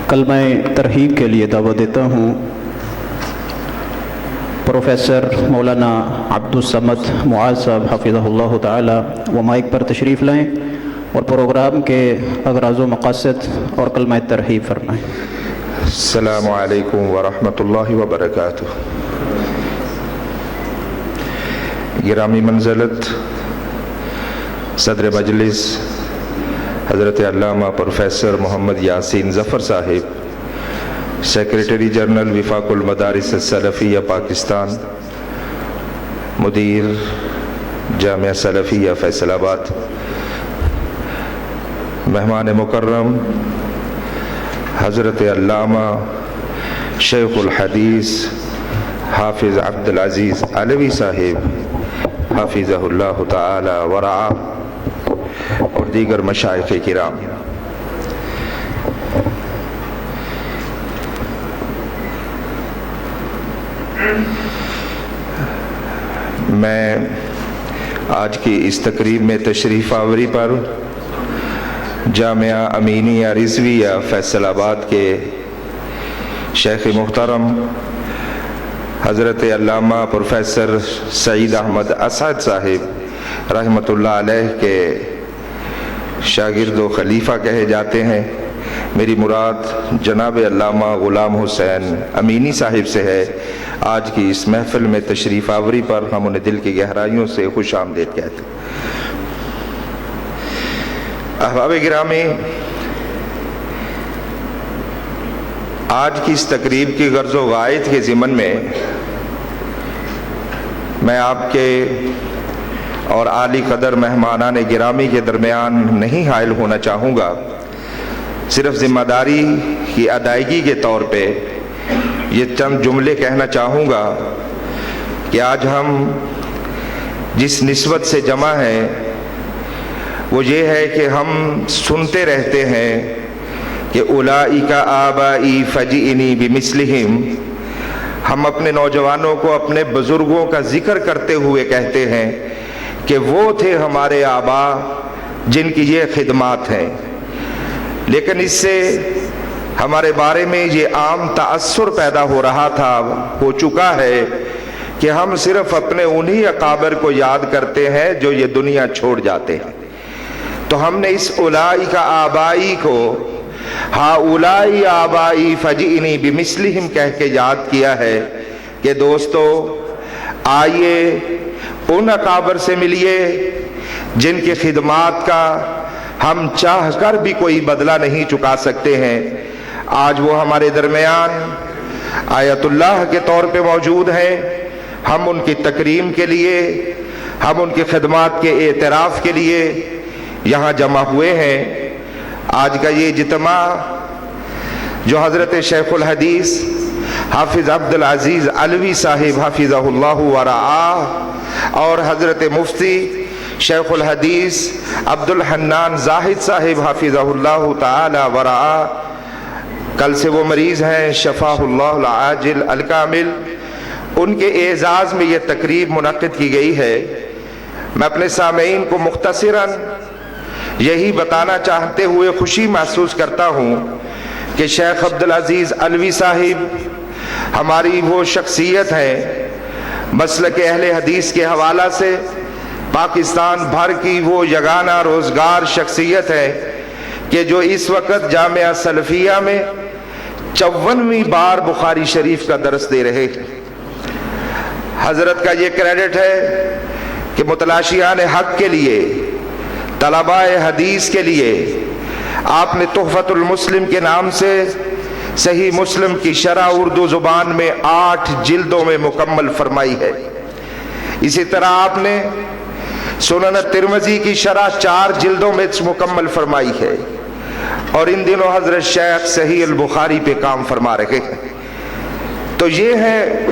کلمہ ترحیب کے لیے دعوت دیتا ہوں پروفیسر مولانا عبدالصمد معاذ صاحب حفظہ اللہ تعالی، وہ مائک پر تشریف لائیں اور پروگرام کے اغراض و مقاصد اور کلمہ ترحیب فرمائیں۔ السلام علیکم ورحمۃ اللہ وبرکاتہ۔ گرامی منزلت صدر مجلس حضرت علامہ پروفیسر محمد یاسین ظفر صاحب، سیکریٹری جنرل وفاق المدارس السلفیہ پاکستان، مدیر جامعہ سلفیہ فیصل آباد، مہمان مکرم حضرت علامہ شیخ الحدیث حافظ عبدالعزیز علوی صاحب حافظہ اللہ تعالی ورعاہ، اور دیگر مشائخ کرام، میں آج کی اس تقریب میں تشریف آوری پر جامعہ امینیہ رضویہ فیصل آباد کے شیخ محترم حضرت علامہ پروفیسر سعید احمد اسعد صاحب رحمۃ اللہ علیہ کے شاگرد و خلیفہ کہے جاتے ہیں۔ میری مراد جناب علامہ غلام حسین امینی صاحب سے ہے۔ آج کی اس محفل میں تشریف آوری پر ہم انہیں دل کی گہرائیوں سے خوش آمدید کہتے ہیں۔ احباب گرامی، آج کی اس تقریب کی غرض و غایت کے ضمن میں آپ کے اور عالی قدر مہمانان گرامی کے درمیان نہیں حائل ہونا چاہوں گا۔ صرف ذمہ داری کی ادائیگی کے طور پہ یہ چند جملے کہنا چاہوں گا کہ آج ہم جس نسبت سے جمع ہیں وہ یہ ہے کہ ہم سنتے رہتے ہیں کہ اولئک آبائی فجئنی بمثلہم۔ ہم اپنے نوجوانوں کو اپنے بزرگوں کا ذکر کرتے ہوئے کہتے ہیں کہ وہ تھے ہمارے آبا جن کی یہ خدمات ہیں، لیکن اس سے ہمارے بارے میں یہ عام تأثر پیدا ہو رہا تھا، ہو چکا ہے کہ ہم صرف اپنے انہی اکابر کو یاد کرتے ہیں جو یہ دنیا چھوڑ جاتے ہیں۔ تو ہم نے اس اولئک آبائی کو ہؤلاء آبائی فجئنی بمثلہم کہہ کے یاد کیا ہے کہ دوستو آئیے ان اکابر سے ملیے جن کی خدمات کا ہم چاہ کر بھی کوئی بدلہ نہیں چکا سکتے ہیں۔ آج وہ ہمارے درمیان آیت اللہ کے طور پہ موجود ہیں۔ ہم ان کی تکریم کے لیے، ہم ان کی خدمات کے اعتراف کے لیے یہاں جمع ہوئے ہیں۔ آج کا یہ اجتماع جو حضرت شیخ الحدیث حافظ عبدالعزیز علوی صاحب حفظہ اللہ ورعاہ اور حضرت مفتی شیخ الحدیث عبدالحنان زاہد صاحب حفظہ اللہ تعالی ورعاہ، کل سے وہ مریض ہیں، شفاہ اللہ العاجل الکامل، ان کے اعزاز میں یہ تقریب منعقد کی گئی ہے۔ میں اپنے سامعین کو مختصراً یہی بتانا چاہتے ہوئے خوشی محسوس کرتا ہوں کہ شیخ عبدالعزیز علوی صاحب ہماری وہ شخصیت ہیں، مسلک اہل حدیث کے حوالہ سے پاکستان بھر کی وہ یگانہ روزگار شخصیت ہے کہ جو اس وقت جامعہ سلفیہ میں 54ویں بار بخاری شریف کا درس دے رہے ہیں۔ حضرت کا یہ کریڈٹ ہے کہ متلاشیان حق کے لیے، طلباء حدیث کے لیے آپ نے تحفۃ المسلم کے نام سے صحیح مسلم کی شرح اردو زبان میں 8 جلدوں میں مکمل فرمائی ہے۔ اسی طرح آپ نے سنن ترمذی کی شرح 4 جلدوں میں مکمل فرمائی ہے، اور ان دنوں حضرت شیخ صحیح البخاری پہ کام فرما رہے ہیں۔ تو یہ ہے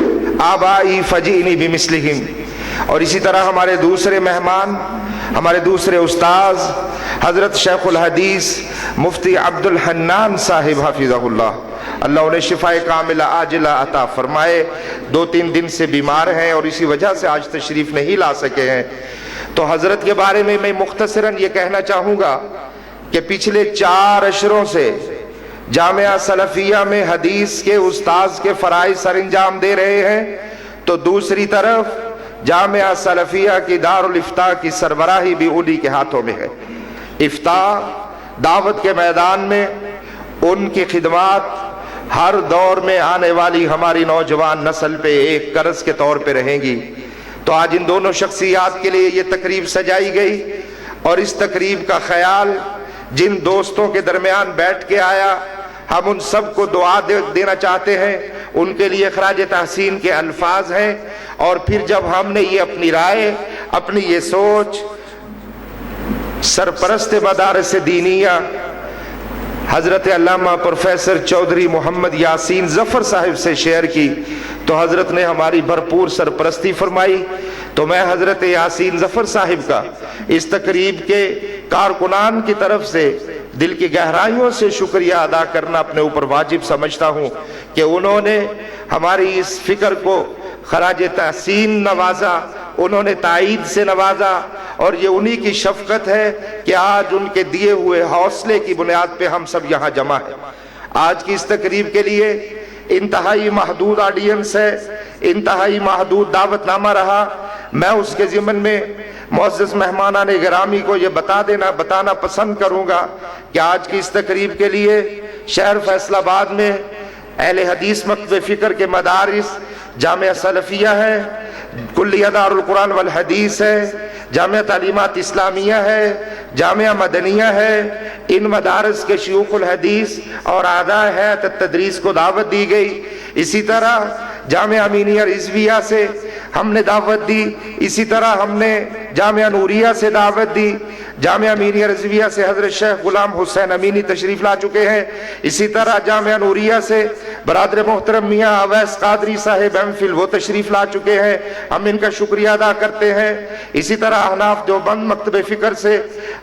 آبائی فجئنی بمثلہم۔ اور اسی طرح ہمارے دوسرے مہمان، ہمارے دوسرے استاذ حضرت شیخ الحدیث مفتی عبدالحنان صاحب حفظہ اللہ انہیں شفاء کاملہ عاجلہ عطا فرمائے۔ 2-3 دن سے بیمار ہیں اور اسی وجہ سے آج تشریف نہیں لا سکے ہیں۔ تو حضرت کے بارے میں مختصراً یہ کہنا چاہوں گا کہ پچھلے 4 اشروں سے जामिया सलफिया में हदीस के उस्ताद के फ़राइज़ सर अंजाम दे रहे हैं, तो दूसरी तरफ जामिया सलफिया की दारुल इफ्ता की सरबराही भी उन्हीं के हाथों में है। इफ्ता दावत के मैदान में उनकी खिदमात हर दौर में आने वाली हमारी नौजवान नस्ल पे एक कर्ज के तौर पे रहेंगी। तो आज इन दोनों शख्सियात के लिए ये तकरीब सजाई गई, और इस तकरीब का ख्याल जिन दोस्तों के दरमियान बैठ के आया, हम उन सब को दुआ देना चाहते हैं। उनके लिए खराज तहसीन के अल्फाज हैं, और फिर जब हमने ये अपनी राय, अपनी ये सोच सरपरस्त मदारस दीनिया हज़रत अल्लामा प्रोफेसर चौधरी मोहम्मद यासीन ज़फ़र साहिब से शेयर की, तो हज़रत ने हमारी भरपूर सरपरस्ती फरमाई। तो मैं हज़रत यासीन ज़फ़र साहिब का इस तकरीब के कारकुनान की तरफ से दिल की गहराइयों से शुक्रिया अदा करना अपने ऊपर वाजिब समझता हूँ कि उन्होंने हमारी इस फ़िक्र को खराज तहसीन नवाजा, उन्होंने ताईद से नवाजा, और ये उन्हीं की शफ़क़त है कि आज उनके दिए हुए हौसले की बुनियाद पे हम सब यहाँ जमा हैं। आज की इस तकरीब के लिए इंतहाई महदूद ऑडियंस है, इंतहाई महदूद दावतनामा रहा। मैं उसके ज़िम्मन में मुअज़्ज़ज़ मेहमानान गिरामी को ये बताना पसंद करूँगा कि आज की इस तकरीब के लिए शहर फैसलाबाद में अहले हदीस मकतब फ़िक्र के मदारिस जामिया सलफिया है, कुल्लिया दारुल कुरान वल हदीस है, जामिया तालीमात इस्लामिया है, जामिया मदनिया है। इन मदारस के शयूखुल हदीस और आदा है तदरीस को दावत दी गई। इसी तरह जामिया अमीनिया रिजविया से हमने दावत दी, इसी तरह हमने जामिया नूरिया से दावत दी। जामिया अमीनिया रिजविया से हज़रत शेख गुलाम हुसैन अमीनी तशरीफ़ ला चुके हैं। इसी तरह जामिया नूरिया से बरादर मोहतरम मियाँ अवैस कादरी साहिब एमफिल वो तशरीफ़ ला चुके हैं, हम इनका शुक्रिया अदा करते हैं। इसी तरह अहनाफ देवबंद मकतब फ़िक्र से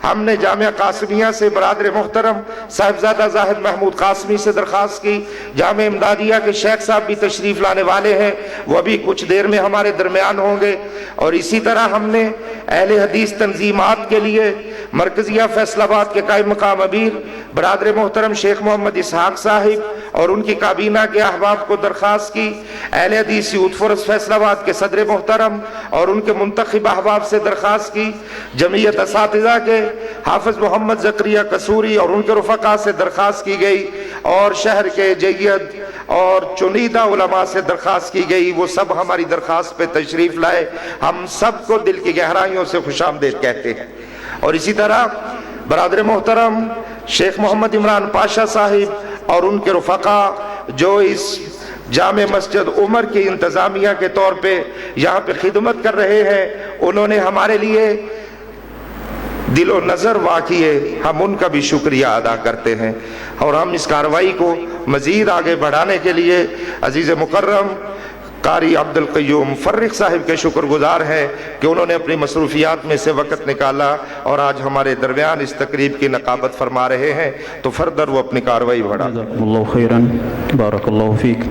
हमने जामिया कासमिया से बरादर मोहतरम साहिबजादा जाहिद महमूद कासमी से दरख्वास्त की। जामिया इमदादिया के शेख साहब भी तशरीफ़ लाने वाले हैं, वह भी कुछ देर में हमारे दरमियान होंगे। और इसी तरह हमने अहले हदीस तंजीमात के लिए मरकजिया फैसलाबाद के कायम मकाम अमीर बरादर मोहतरम शेख मोहम्मद इसहाक साहिब और उनकी काबीना के अहबाब को दरख्वास्त की। अहले हदीस यूथ फोरस फैसलाबाद के सदर मोहतरम और उनके मुंतखब अहबाब से दरख्वास्त की। जमीयत असातिज़ा के हाफिज मोहम्मद ज़करिया कसूरी और उनके रुफ़क़ा से दरख्वास्त की गई, और शहर के जय्यद और चुनीदा उलमा से दरख्वास्त की गई, वो सब हमारी दरख्वास्त पे तशरीफ़ लाए। हम सब को दिल की गहराइयों से खुशामदीद कहते हैं। और इसी तरह बरादर मोहतरम शेख मोहम्मद इमरान पाशा साहिब और उनके रुफ़क़ा जो इस जामे मस्जिद उमर की इंतज़ामिया के तौर पे यहाँ पे खिदमत कर रहे हैं, उन्होंने हमारे लिए दिलो नज़र वाक़िए, हम उनका भी शुक्रिया अदा करते हैं। और हम इस कार्रवाई को मज़ीद आगे बढ़ाने के लिए अज़ीज़ मुकर्रम कारी अब्दुल क़य्यूम फर्रिख साहिब के शुक्रगुजार हैं कि उन्होंने अपनी मसरूफियात में से वक़्त निकाला और आज हमारे दरमियान इस तकरीब की नक़ाबत फरमा रहे हैं। तो फर्दर वो अपनी कार्रवाई बढ़ा। जज़ाकुमुल्लाहु खैरन, बारकल्लाहु फीक।